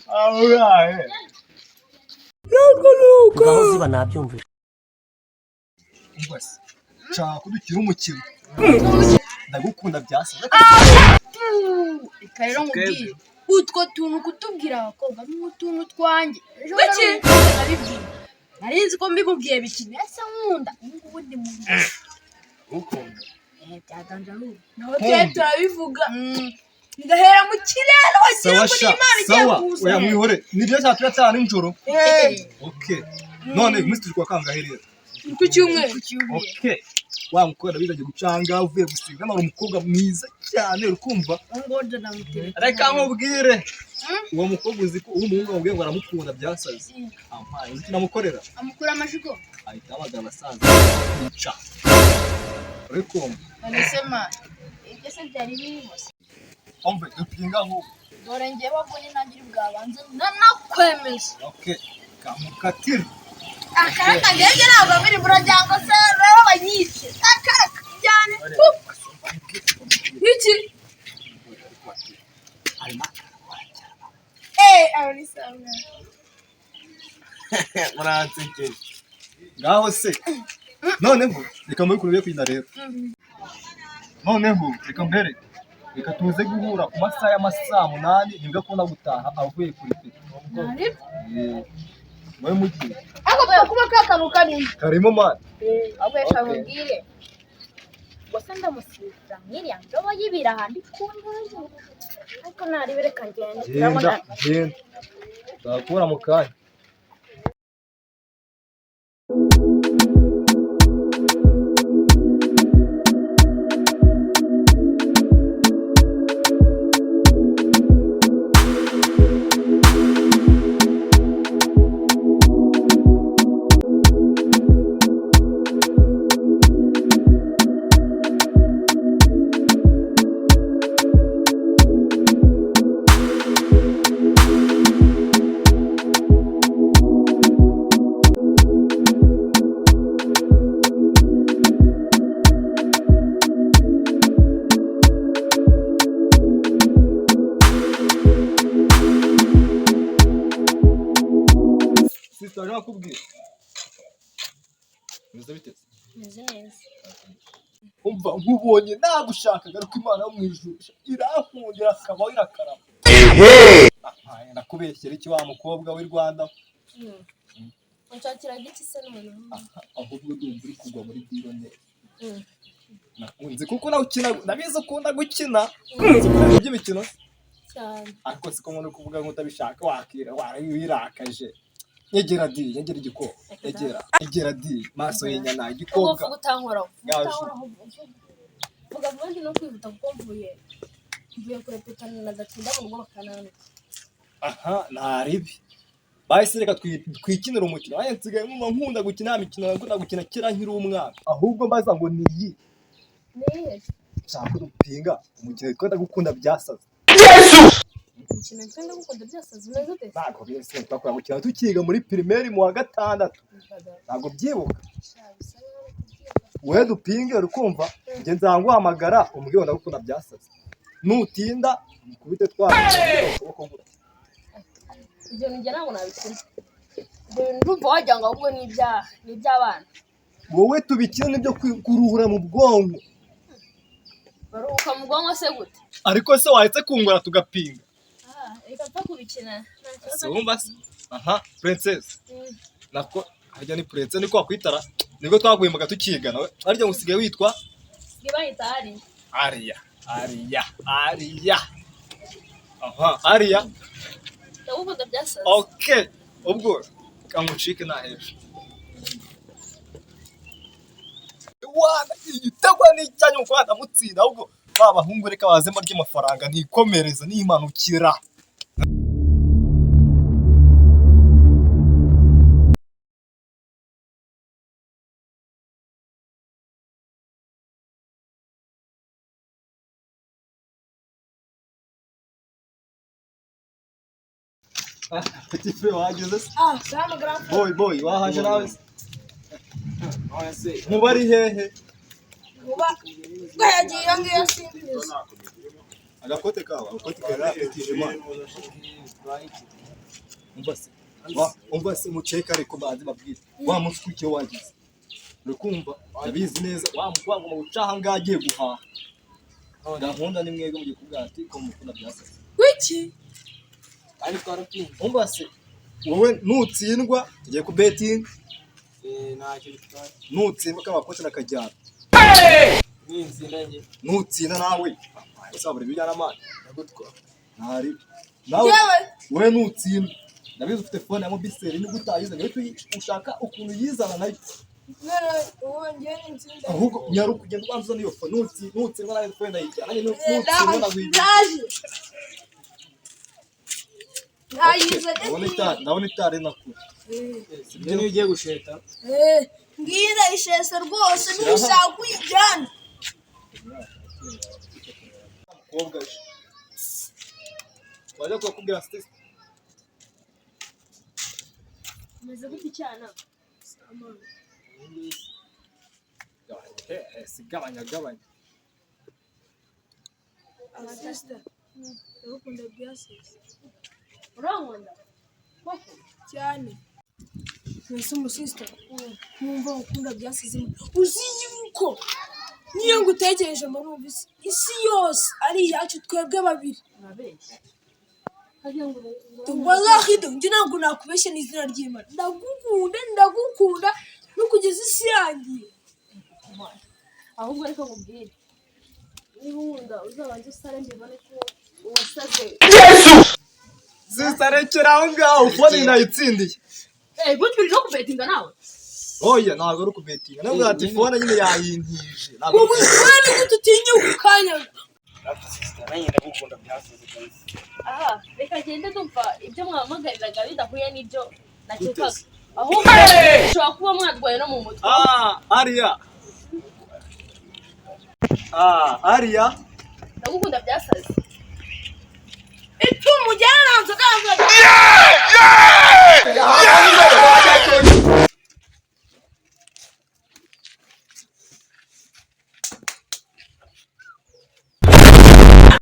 Alright. Ngaho ziba nabyumvise. Ubase. Cha kudukira umukino. Ndagukunda byasaze. Rero mubwire. Utwo tuntu kutubwira abakobwa n'utuntu twanjye. Biki? Narinzi ko mbikubwiye bikini. Ese nkunda. Ngubu ndi mu. Ukunda. Byaganje ari ubu. Naho turabivuga. Ndahera mu kirere wagira ngo ni Imana igiye kuza. Oya mwihore. Ni byo cyatuma cyane injoro. Okay. None Mr. kwa kangahe rero? Ku cyumweru. Okay. Wa mukora bizaje gucanga uvuye gusiga none umukobwa mwiza cyane urukumva. Ngoje namutera. Reka nkubwire. Uwo mukobwa uzi ko umuhungu wabwiye ngo aramukunda byasaze. Ampaye iki namukorera? Amukura amashiko. Ahita abaga abasaza. Ica. Urukumva. Banesema. Ibyo se byari birimo. Ombe dupinga nko. Dore ngiye babonye nangira bwabanze nanakwemeza. Okay. Kamukatira. Akaraka ngege ntabwo biri burajyango se rero banyice. Akaraka cyane. Iki? Ari sawa. Muranseke. Ngaho se. Noneho reka muri kurebe kwina rero. Noneho reka mbere. Reka tuze guhura ku masaha y'amasaa 8 nibwo akunda gutaha avuye kuri pe. Mwe mugiye. Ako kuba kakanuka ni. Karimo man. Abesha mubwire. Gusa ndamusiza nkiriya ndobo y'ibiraha ndi kuntu. Ariko nari bereka ngende. Genda. Ndakura mu kanya. Sister nakubwiye. Meze biteze. Meze neza. Umva nkubonye nagushakaga ariko Imana yo mwijuru irankundira akaba irakarama. Nakubeshyera iki wa mukobwa w'i Rwanda. Unshakira giti se none. Ahubwo ndumva uri kugwa muri biro. Nakunze kuko nawe ukina nabizi ukunda gukina. By'imikino Cyane. ariko siko nkunda kuvuga ngo utabishaka wakira warayirakaje. Yegera igikoko. Yegera maso y'inyana igikobwa. Uvuga utankora. Vuga vuga no kwihuta kuko mvuye kurepetana na Gatsinda mu rugo bakanana. Aha naribi. Bahise reka twikinira umukino. Aye nsigaye mu nkunda gukina imikino nkunda gukina kera nkiri umwana. Ahubwo mbaza ngo ni iyi. Niye. Cyangwa urupinga umukino twenda gukunda byasaze. Umukino twenda gukunda byasaze umeze ute? Ntabwo byose twakora gukina tukiga muri primaire mu wa gatandatu. Ntabwo byibuka. Wewe dupinge urukumva nge nzanguhamagara umbwiye ndagukunda byasaze. Nutinda mukubite ibyo nigera ngo nabikina. Ndumva wajyanga ahubwo ni iby'abana. Wowe tubikina nibyo kuruhura mu bwonko. Baruhuka mu bwonko se gute? Ariko se wahetse kungura tugapinga. Reka pfa kubikina. Wumva se? Aha, princess. Nako hajya ni princess niko wakwitara. Niko twaguyemaga tukigana we. Arya ngusigaye witwa? Ngibayita ari. Ariya. Aha, Ariya. Ndagukunda byasaze. Okay. Ubwo kamucike na hejuru. Wana igitego ni cyanyu kwa ndamutsinda ahubwo babahungu reka bazemo ry'amafaranga ntikomereza n'imanukira. Petit frère wageze se? Sama grand. Boy wahaje nawe. Mubari hehe? Yagiye ngiye simbizi. Agakote kawa, agakote kera etijema. umva se muceka ariko bazi babwire wa munsi kuki wagize urikumva abizi neza wa mukwago mu bucaha ngagiye guhaha gahunda ni mwege mugiye kubwira ati ko mukunda byasaze wiki ari twaratinze umva se wowe nutsindwa tugiye ku betting ntacyo bitwaye nutsindwa k'abakoci nakajyana n'inzindanye nutsinda nawe usabura ibijyana amani ndagutwara ntari nawe yewe wowe nutsinda ndabizi ufite phone ya mobiseri niba utayizanye wowe ushaka ukuntu yizana nayo none wongeye n'insinda ahubwo nyaruka ugenda ubanza niyo phone nutsindwa nawe phone ndayijyana nanjye nutsindwa ndagwija ntayizanye ndabona itari nakure ibyo niyo ugiye gusheta ngira ishese rwose n'ushaka uyijyana umukobwa je wajya kubwira sitesi Umeze gute cyana? sigabanya abasista ndagukunda byasaze Urankunda? Koko? cyane mwese umusista mwumva ukunda byasaze uzi yuko niyo ngutekereje mba numva isi yose ari iyacu twebwe babiri Urabeshya. Hagiye ngo wallahi njye ntabwo nakubeshya n'izina ry'Imana ndagukunda no kugeza isi yangiye ahubwo ariko mubwire. Niba unkunda uzabanze usare mbibone ko uwasaze. zisarekera aho ngaho phone nayitsindiye Gutyo uri no kubetinga nawe? oya ntabwo ari ukubetinga nabwo ati phone nyine yayintije ntabwo ubu twari gututinya ukanya nanjye ndagukunda byasaze kabisa Aha, reka ngende ndumva ibyo mwamagariraga bidahuye n'ibyo nakekaga. Ahubwo ushobora kuba mwarwaye no mu mutwe. Ariya Ndagukunda byasaze.